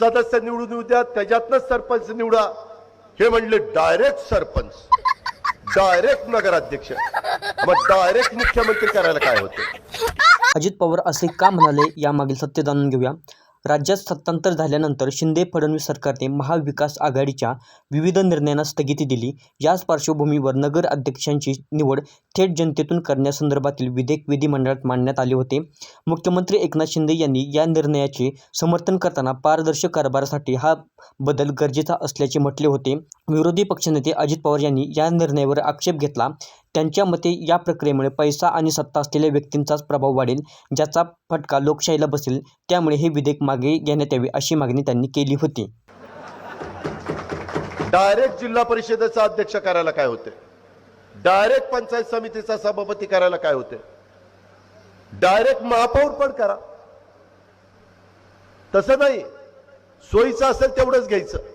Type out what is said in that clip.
सदस्य निवडून येऊ द्या, त्याच्यातनंच सरपंच निवडा, हे म्हणले डायरेक्ट सरपंच, डायरेक्ट नगराध्यक्ष, मग डायरेक्ट मुख्यमंत्री करायला काय होते? अजित पवार असे का म्हणाले, यामागील सत्य जाणून घेऊया. राज्यात सत्तांतर झाल्यानंतर शिंदे फडणवीस सरकारने महाविकास आघाडीच्या विविध निर्णयांना स्थगिती दिली. याच पार्श्वभूमीवर नगर अध्यक्षांची निवड थेट जनतेतून करण्यासंदर्भातील विधेयक विधिमंडळात मांडण्यात आले होते. मुख्यमंत्री एकनाथ शिंदे यांनी या निर्णयाचे समर्थन करताना पारदर्शक कारभारासाठी हा बदल गरजेचा असल्याचे म्हटले होते. विरोधी पक्षनेते अजित पवार यांनी या निर्णयावर आक्षेप घेतला. त्यांच्या मते या प्रक्रियेमुळे पैसा आणि सत्ता असलेल्या व्यक्तींचाच प्रभाव वाढेल, ज्याचा फटका लोकशाहीला बसेल. त्यामुळे हे विधेयक मागे घेण्यात यावे अशी मागणी त्यांनी केली होती. डायरेक्ट जिल्हा परिषदेचा अध्यक्ष करायला काय होते? डायरेक्ट पंचायत समितीचा सभापती करायला काय होते? डायरेक्ट महापौर पण करा, तसं नाही. सोयीचं असेल तेवढंच घ्यायचं.